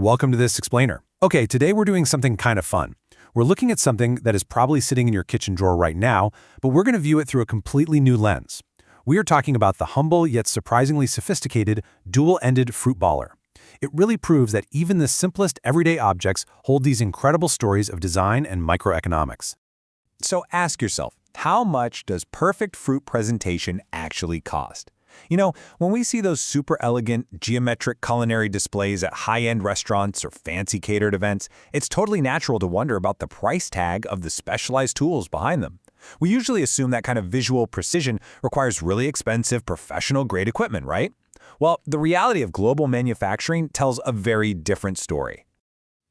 Welcome to this explainer. Okay, today we're doing something kind of fun. We're looking at something that is probably sitting in your kitchen drawer right now, but we're going to view it through a completely new lens. We are talking about the humble yet surprisingly sophisticated dual-ended fruit baller. It really proves that even the simplest everyday objects hold these incredible stories of design and microeconomics. So ask yourself, how much does perfect fruit presentation actually cost? You know, when we see those super elegant, geometric culinary displays at high-end restaurants or fancy catered events, it's totally natural to wonder about the price tag of the specialized tools behind them. We usually assume that kind of visual precision requires really expensive, professional-grade equipment, right? Well, the reality of global manufacturing tells a very different story.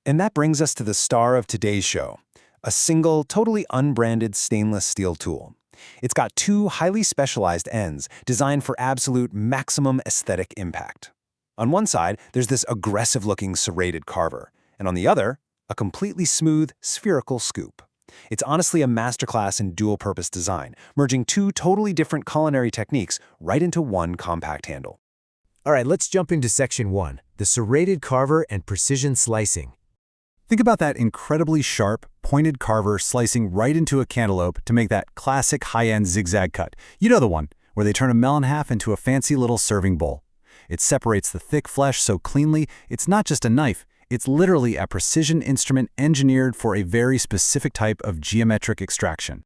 And that brings us to the star of today's show, a single, totally unbranded stainless steel tool. It's got two highly specialized ends designed for absolute maximum aesthetic impact. On one side, there's this aggressive-looking serrated carver, and on the other, a completely smooth, spherical scoop. It's honestly a masterclass in dual-purpose design, merging two totally different culinary techniques right into one compact handle. All right, let's jump into Section 1, the serrated carver and precision slicing. Think about that incredibly sharp, pointed carver slicing right into a cantaloupe to make that classic high-end zigzag cut. You know the one, where they turn a melon half into a fancy little serving bowl. It separates the thick flesh so cleanly, it's not just a knife, it's literally a precision instrument engineered for a very specific type of geometric extraction.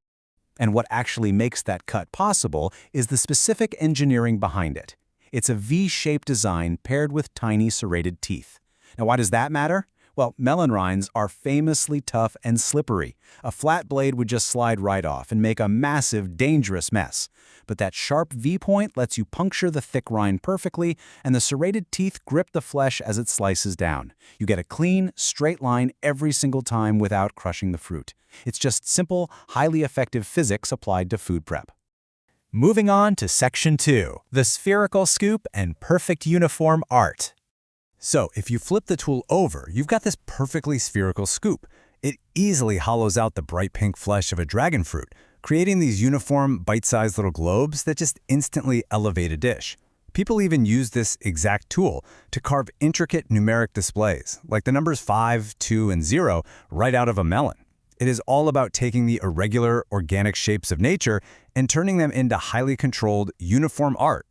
And what actually makes that cut possible is the specific engineering behind it. It's a V-shaped design paired with tiny serrated teeth. Now, why does that matter? Well, melon rinds are famously tough and slippery. A flat blade would just slide right off and make a massive, dangerous mess. But that sharp V-point lets you puncture the thick rind perfectly, and the serrated teeth grip the flesh as it slices down. You get a clean, straight line every single time without crushing the fruit. It's just simple, highly effective physics applied to food prep. Moving on to Section 2, the spherical scoop and perfect uniform art. So, if you flip the tool over, you've got this perfectly spherical scoop. It easily hollows out the bright pink flesh of a dragon fruit, creating these uniform, bite-sized little globes that just instantly elevate a dish. People even use this exact tool to carve intricate numeric displays, like the numbers 5, 2, and 0, right out of a melon. It is all about taking the irregular, organic shapes of nature and turning them into highly controlled, uniform art.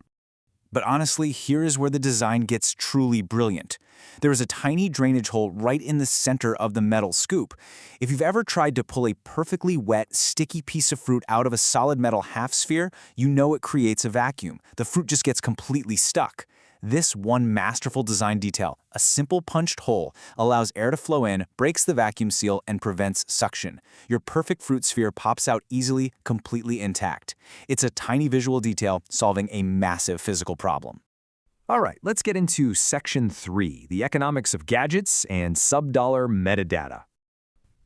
But honestly, here is where the design gets truly brilliant. There is a tiny drainage hole right in the center of the metal scoop. If you've ever tried to pull a perfectly wet, sticky piece of fruit out of a solid metal half sphere, you know it creates a vacuum. The fruit just gets completely stuck. This one masterful design detail, a simple punched hole, allows air to flow in, breaks the vacuum seal, and prevents suction. Your perfect fruit sphere pops out easily, completely intact. It's a tiny visual detail solving a massive physical problem. All right, let's get into Section 3, the economics of gadgets and sub-dollar metadata.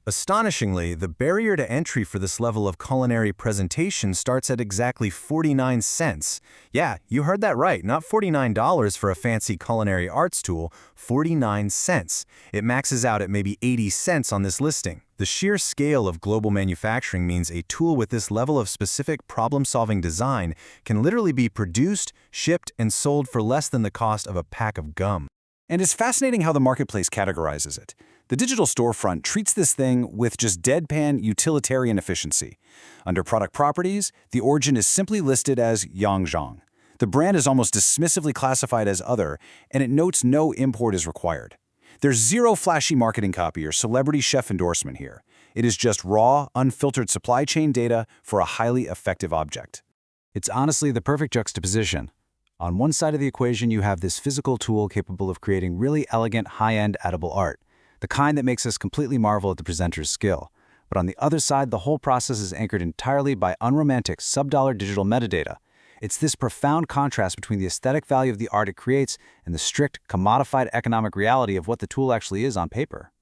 Astonishingly, the barrier to entry for this level of culinary presentation starts at exactly 49 cents. Yeah, you heard that right, not $49 for a fancy culinary arts tool, 49 cents. It maxes out at maybe 80 cents on this listing. The sheer scale of global manufacturing means a tool with this level of specific problem-solving design can literally be produced, shipped, and sold for less than the cost of a pack of gum. And it's fascinating how the marketplace categorizes it. The digital storefront treats this thing with just deadpan utilitarian efficiency. Under product properties, the origin is simply listed as Yangzhang. The brand is almost dismissively classified as other, and it notes no import is required. There's zero flashy marketing copy or celebrity chef endorsement here. It is just raw, unfiltered supply chain data for a highly effective object. It's honestly the perfect juxtaposition. On one side of the equation, you have this physical tool capable of creating really elegant, high-end edible art, the kind that makes us completely marvel at the presenter's skill. But on the other side, the whole process is anchored entirely by unromantic, sub-dollar digital metadata. It's this profound contrast between the aesthetic value of the art it creates and the strict, commodified economic reality of what the tool actually is on paper.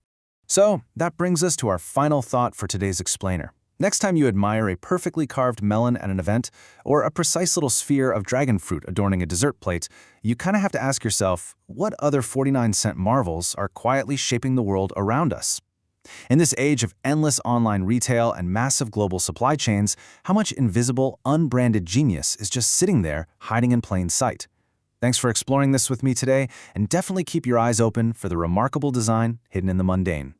So, that brings us to our final thought for today's explainer. Next time you admire a perfectly carved melon at an event, or a precise little sphere of dragon fruit adorning a dessert plate, you kind of have to ask yourself, what other 49-cent marvels are quietly shaping the world around us? In this age of endless online retail and massive global supply chains, how much invisible, unbranded genius is just sitting there, hiding in plain sight? Thanks for exploring this with me today, and definitely keep your eyes open for the remarkable design hidden in the mundane.